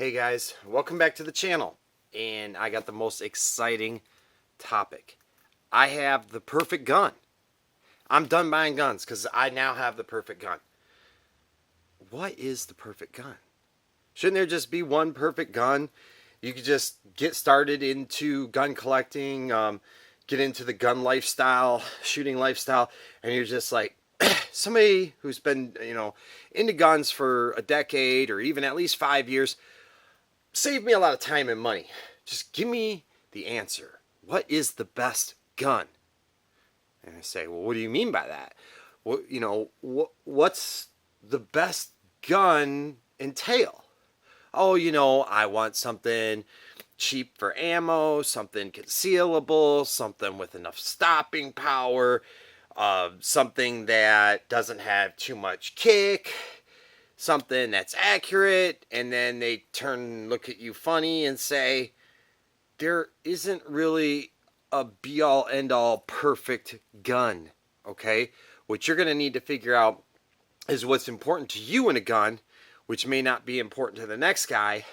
Hey guys, welcome back to the channel. And I got the most exciting topic. I have the perfect gun. I'm done buying guns because I now have the perfect gun. What is the perfect gun? Shouldn't there just be one perfect gun? You could just get started into gun collecting, get into the gun lifestyle, shooting lifestyle, and you're just like somebody who's been, into guns for a decade or even at least 5 years. Save me a lot of time and money. Just give me the answer. What is the best gun? And I say, well, what do you mean by that? What's the best gun entail? Oh, I want something cheap for ammo, something concealable, something with enough stopping power, something that doesn't have too much kick, something that's accurate. And then they turn and look at you funny and say, there isn't really a be all end all perfect gun. Okay, what you're going to need to figure out is what's important to you in a gun, which may not be important to the next guy.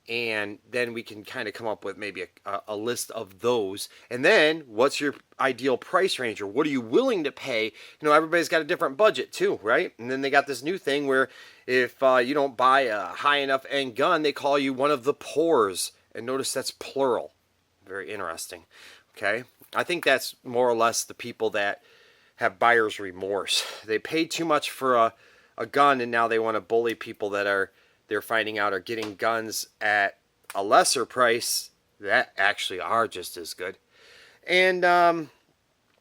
And then we can kind of come up with maybe a list of those. And then what's your ideal price range, or what are you willing to pay? Everybody's got a different budget too, right? And then they got this new thing where if you don't buy a high enough end gun, they call you one of the poors. And notice that's plural. Very interesting. Okay, I think that's more or less the people that have buyer's remorse. They paid too much for a gun, and now they want to bully people that they're finding out are getting guns at a lesser price that actually are just as good. And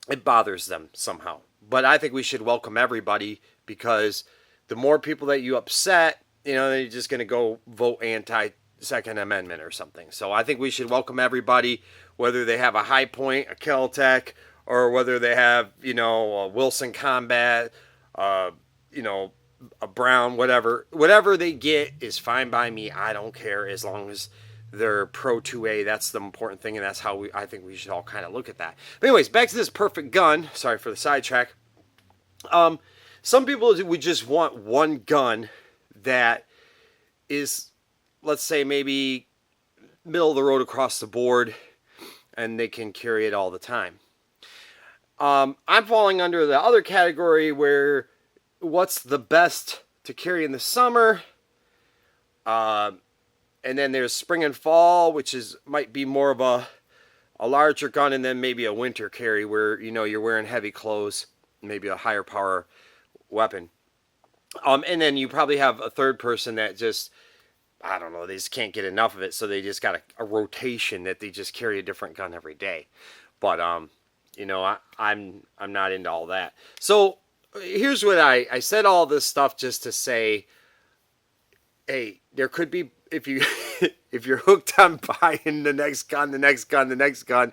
it bothers them somehow. But I think we should welcome everybody, because the more people that you upset, they're just going to go vote anti-Second Amendment or something. So I think we should welcome everybody, whether they have a High Point, a Kel-Tec, or whether they have, a Wilson Combat, a Brown, whatever they get is fine by me. I don't care, as long as they're Pro 2A. That's the important thing, and that's how I think we should all kind of look at that. But anyways, back to this perfect gun. Sorry for the sidetrack. Some people would just want one gun that is, let's say, maybe middle of the road across the board, and they can carry it all the time. I'm falling under the other category where what's the best to carry in the summer, and then there's spring and fall, which might be more of a larger gun, and then maybe a winter carry where you're wearing heavy clothes, maybe a higher power weapon. And then you probably have a third person that just, I don't know, they just can't get enough of it, so they just got a rotation that they just carry a different gun every day. But I'm not into all that. So here's what I said all this stuff just to say, hey, there could be, if you're hooked on buying the next gun,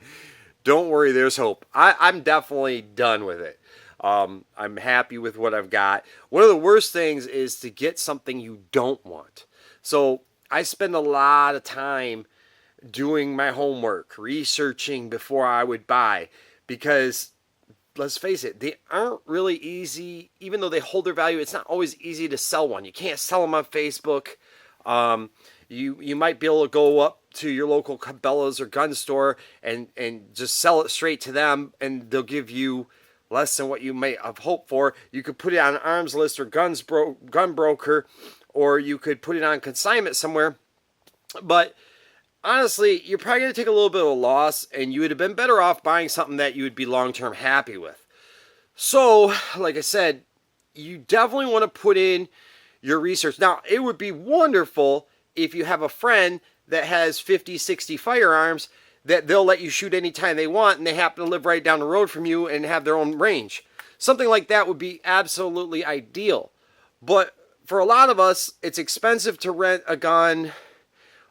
don't worry, there's hope. I'm definitely done with it. I'm happy with what I've got. One of the worst things is to get something you don't want. So I spend a lot of time doing my homework, researching before I would buy, because let's face it, they aren't really easy. Even though they hold their value, it's not always easy to sell one. You can't sell them on Facebook. You might be able to go up to your local Cabela's or gun store and just sell it straight to them, and they'll give you less than what you may have hoped for. You could put it on Arms List or Gun Broker, or you could put it on consignment somewhere. But honestly, you're probably going to take a little bit of a loss, and you would have been better off buying something that you would be long-term happy with. So, like I said, you definitely want to put in your research. Now, it would be wonderful if you have a friend that has 50, 60 firearms that they'll let you shoot anytime they want, and they happen to live right down the road from you and have their own range. Something like that would be absolutely ideal. But for a lot of us, it's expensive to rent a gun,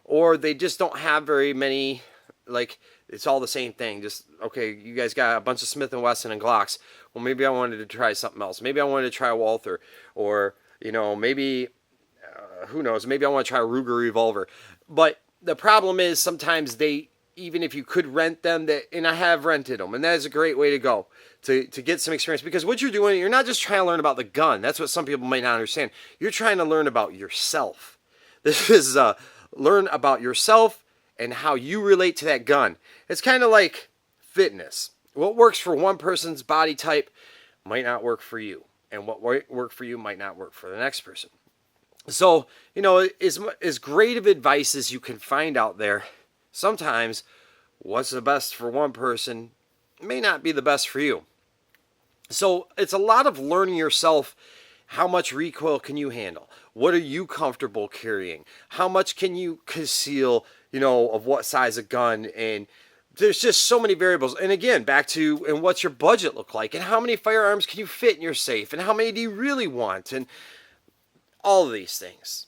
or they just don't have very many. Like, it's all the same thing. Just, okay, you guys got a bunch of Smith & Wesson and Glocks. Well, maybe I wanted to try something else. Maybe I wanted to try a Walther, or, maybe, who knows, maybe I want to try a Ruger revolver. But the problem is sometimes even if you could rent them, and I have rented them, and that is a great way to go to get some experience. Because what you're doing, you're not just trying to learn about the gun. That's what some people might not understand. You're trying to learn about yourself. This is learn about yourself and how you relate to that gun. It's kind of like fitness. What works for one person's body type might not work for you, and what work for you might not work for the next person. So, as great of advice as you can find out there, sometimes what's the best for one person may not be the best for you. So it's a lot of learning yourself. How much recoil can you handle? What are you comfortable carrying? How much can you conceal, of what size of gun? And there's just so many variables. And again, back to, and what's your budget look like? And how many firearms can you fit in your safe? And how many do you really want? And all of these things.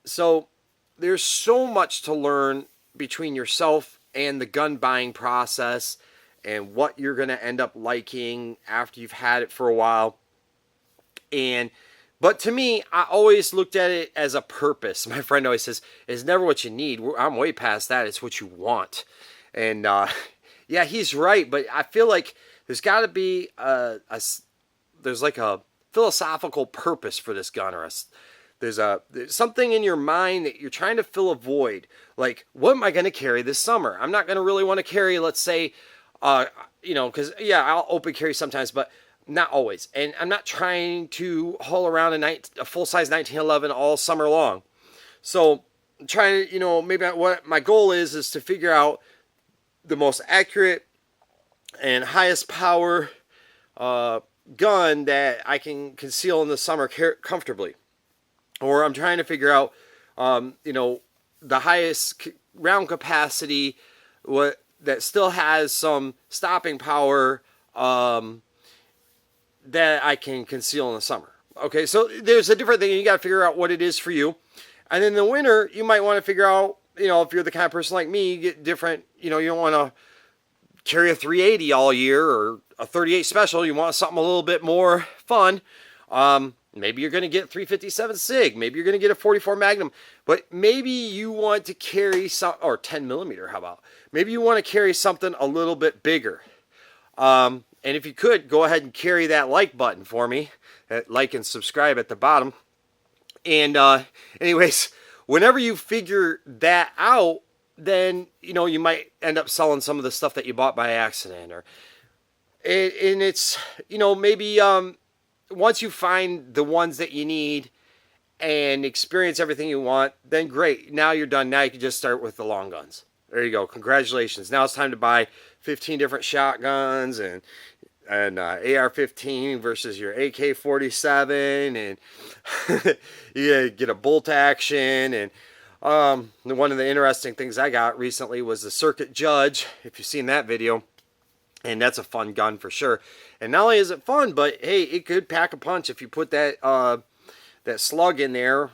So there's so much to learn between yourself and the gun buying process and what you're going to end up liking after you've had it for a while. But to me, I always looked at it as a purpose. My friend always says, it's never what you need. I'm way past that. It's what you want. And yeah, he's right. But I feel like there's got to be there's like a philosophical purpose for this gun, or there's something in your mind that you're trying to fill a void. Like, what am I going to carry this summer? I'm not going to really want to carry, let's say, because, yeah, I'll open carry sometimes, but not always. And I'm not trying to haul around a full-size 1911 all summer long. So I'm trying to, maybe what my goal is to figure out the most accurate and highest power gun that I can conceal in the summer comfortably. Or I'm trying to figure out, the highest round capacity that still has some stopping power that I can conceal in the summer. Okay, so there's a different thing. You got to figure out what it is for you. And in the winter, you might want to figure out, if you're the kind of person like me, you get different, you don't want to carry a 380 all year or a 38 special. You want something a little bit more fun. Maybe you're going to get 357 SIG. Maybe you're going to get a 44 Magnum. But maybe you want to carry or 10 millimeter, how about? Maybe you want to carry something a little bit bigger. And if you could, go ahead and carry that like button for me. Like and subscribe at the bottom. And anyways, whenever you figure that out, then, you might end up selling some of the stuff that you bought by accident. And it's, maybe once you find the ones that you need and experience everything you want, then great. Now you're done. Now you can just start with the long guns. There you go. Congratulations. Now it's time to buy 15 different shotguns and AR-15 versus your AK-47, and you get a bolt action. And one of the interesting things I got recently was the Circuit Judge, if you've seen that video. And that's a fun gun for sure. And not only is it fun, but hey, it could pack a punch if you put that that slug in there.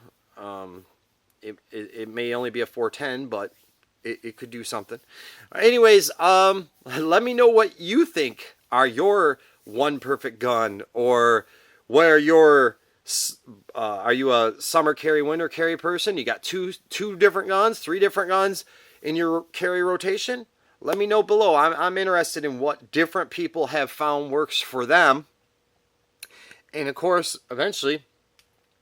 It may only be a 410, but it could do something. Anyways, let me know what you think are your one perfect gun, or what are your are you a summer carry, winter carry person? You got two different guns, 3 different guns in your carry rotation? Let me know below. I'm interested in what different people have found works for them. And of course, eventually,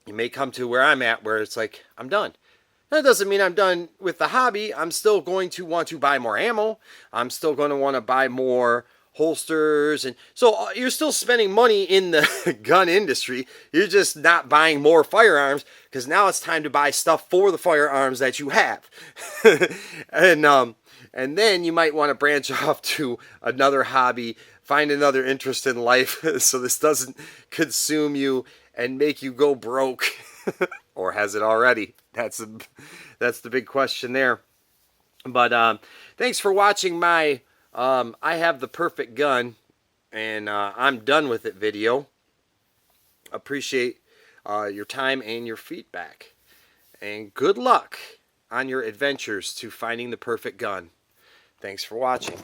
you may come to where I'm at, where it's like, I'm done. That doesn't mean I'm done with the hobby. I'm still going to want to buy more ammo. I'm still going to want to buy more holsters. And so you're still spending money in the gun industry. You're just not buying more firearms, because now it's time to buy stuff for the firearms that you have. And then you might want to branch off to another hobby, find another interest in life, so this doesn't consume you and make you go broke. Or has it already? That's the big question there. But thanks for watching my I have the perfect gun and I'm done with it video. Appreciate your time and your feedback. And good luck on your adventures to finding the perfect gun. Thanks for watching.